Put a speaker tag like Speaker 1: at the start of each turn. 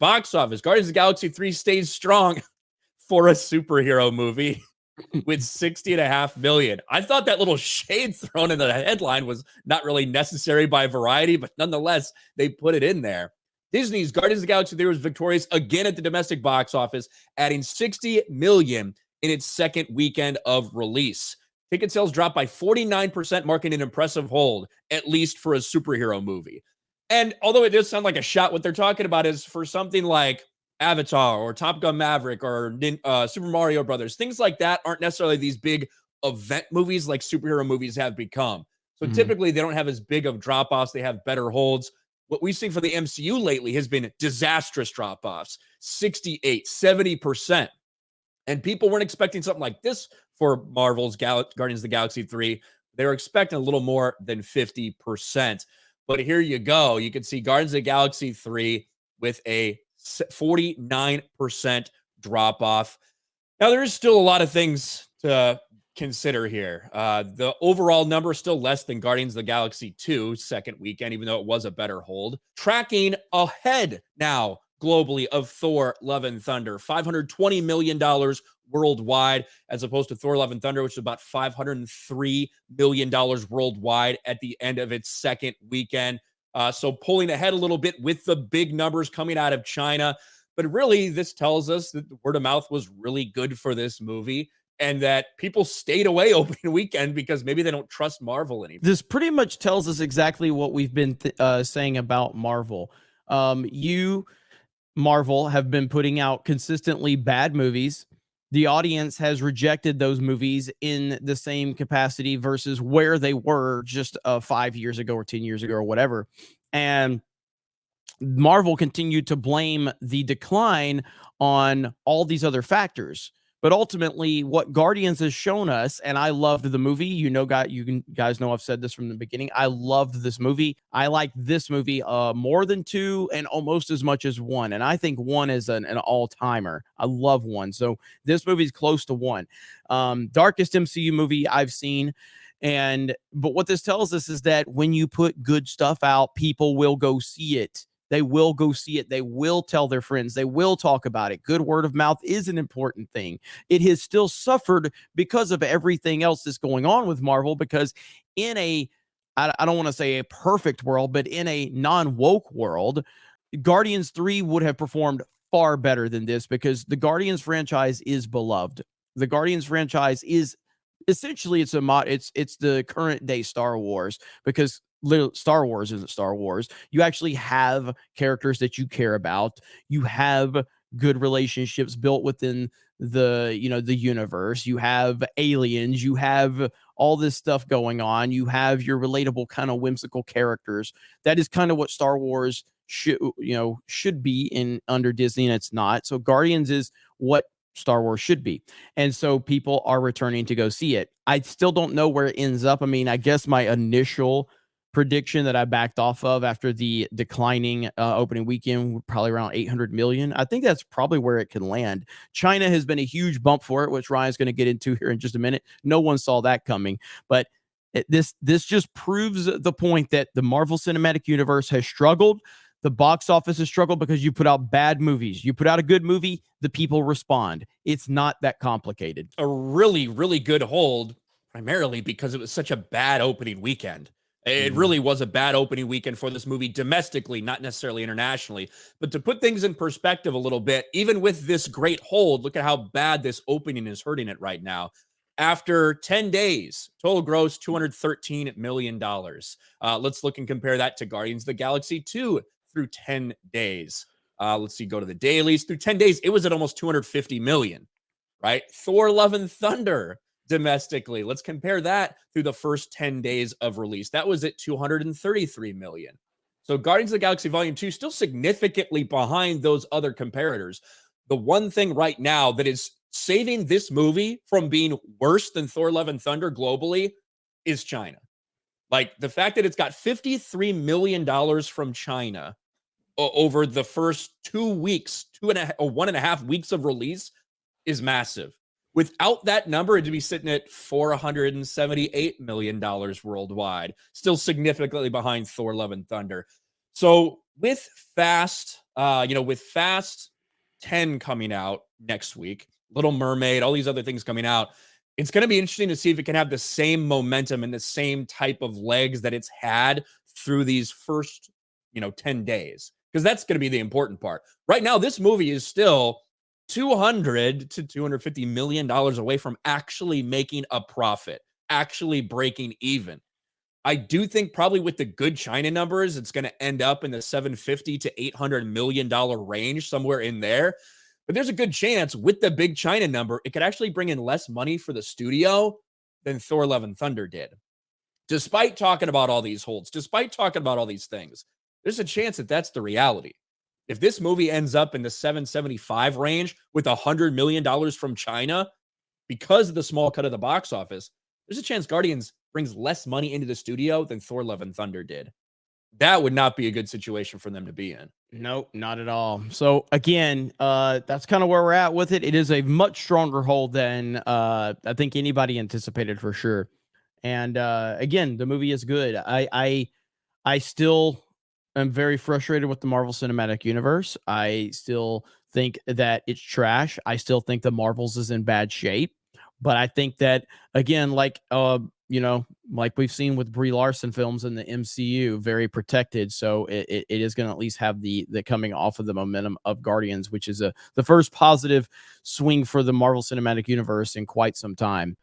Speaker 1: box office, Guardians of the Galaxy 3 stays strong for a superhero movie with 60.5 million. I thought that little shade thrown in the headline was not really necessary by Variety, but nonetheless, they put it in there. Disney's Guardians of the Galaxy 3 was victorious again at the domestic box office, adding 60 million in its second weekend of release. Ticket sales dropped by 49%, marking an impressive hold, at least for a superhero movie. And although it does sound like a shot, what they're talking about is for something like Avatar or Top Gun Maverick or Super Mario Brothers, things like that aren't necessarily these big event movies like superhero movies have become. So typically they don't have as big of drop-offs. They have better holds. What we've seen for the MCU lately has been disastrous drop-offs, 68, 70%. And people weren't expecting something like this for Marvel's Guardians of the Galaxy 3. They were expecting a little more than 50%. But here you go. You can see Guardians of the Galaxy 3 with a 49% drop-off. Now, there is still a lot of things to consider here. The overall number is still less than Guardians of the Galaxy 2 second weekend, even though it was a better hold. Tracking ahead now globally of Thor Love and Thunder, $520 million worldwide, as opposed to Thor Love and Thunder, which is about $503 million worldwide at the end of its second weekend. So pulling ahead a little bit with the big numbers coming out of China. But really, this tells us that the word of mouth was really good for this movie and that people stayed away opening weekend because maybe they don't trust Marvel anymore.
Speaker 2: This pretty much tells us exactly what we've been saying about Marvel. Marvel have been putting out consistently bad movies. The audience has rejected those movies in the same capacity versus where they were just 5 years ago or 10 years ago or whatever. And Marvel continued to blame the decline on all these other factors. But ultimately, what Guardians has shown us, and I loved the movie. You guys know I've said this from the beginning. I loved this movie. I like this movie more than 2 and almost as much as 1. And I think 1 is an all-timer. I love 1. So this movie is close to 1. Darkest MCU movie I've seen. But what this tells us is that when you put good stuff out, people will go see it. They will go see it. They will tell their friends. They will talk about it. Good word of mouth is an important thing. It has still suffered because of everything else that's going on with Marvel, because in I don't want to say a perfect world, but in a non-woke world, Guardians 3 would have performed far better than this because the Guardians franchise is beloved. The Guardians franchise is essentially it's the current day Star Wars, because Star Wars isn't Star Wars. You actually have characters that you care about. You have good relationships built within the universe. You have aliens. You have all this stuff going on. You have your relatable kind of whimsical characters. That is kind of what Star Wars should be in under Disney, and it's not. So Guardians is what Star Wars should be. And so people are returning to go see it. I still don't know where it ends up. I mean, I guess my initial prediction that I backed off of after the declining opening weekend, probably around 800 million. I think that's probably where it can land. China has been a huge bump for it, which Ryan's going to get into here in just a minute. No one saw that coming, but this just proves the point that the Marvel Cinematic Universe has struggled. The box office has struggled because you put out bad movies. You put out a good movie, the people respond. It's not that complicated.
Speaker 1: A really, really good hold, primarily because it was such a bad opening weekend. It really was a bad opening weekend for this movie domestically, not necessarily internationally. But to put things in perspective a little bit, even with this great hold, look at how bad this opening is hurting it right now. After 10 days, total gross $213 million. Let's look and compare that to Guardians of the Galaxy 2 through 10 days. Let's see, go to the dailies. Through 10 days, it was at almost 250 million, right? Thor Love and Thunder domestically. Let's compare that through the first 10 days of release. That was at 233 million. So Guardians of the Galaxy Volume 2 still significantly behind those other comparators. The one thing right now that is saving this movie from being worse than Thor Love and Thunder globally is China. Like the fact that it's got $53 million from China over the first 2 weeks, 1.5 weeks of release is massive. Without that number, it'd be sitting at $478 million worldwide, still significantly behind Thor Love and Thunder. So with Fast with Fast 10 coming out next week, Little Mermaid, all these other things coming out, it's going to be interesting to see if it can have the same momentum and the same type of legs that it's had through these first, 10 days. Because that's going to be the important part. Right now, this movie is still $200 to $250 million away from actually making a profit, actually breaking even. I do think probably with the good China numbers, it's going to end up in the 750 to $800 million range, somewhere in there. But there's a good chance with the big China number, it could actually bring in less money for the studio than Thor: Love and Thunder did. Despite talking about all these holds, despite talking about all these things, there's a chance that that's the reality. If this movie ends up in the 775 range with $100 million from China because of the small cut of the box office, there's a chance Guardians brings less money into the studio than Thor: Love and Thunder did. That would not be a good situation for them to be in.
Speaker 2: Nope, not at all. So again, that's kind of where we're at with it. It is a much stronger hold than I think anybody anticipated for sure. And again, the movie is good. I still am very frustrated with the Marvel Cinematic Universe. I still think that it's trash. I still think the Marvels is in bad shape. But I think that again, like we've seen with Brie Larson films in the MCU, very protected. So it is going to at least have the coming off of the momentum of Guardians, which is the first positive swing for the Marvel Cinematic Universe in quite some time.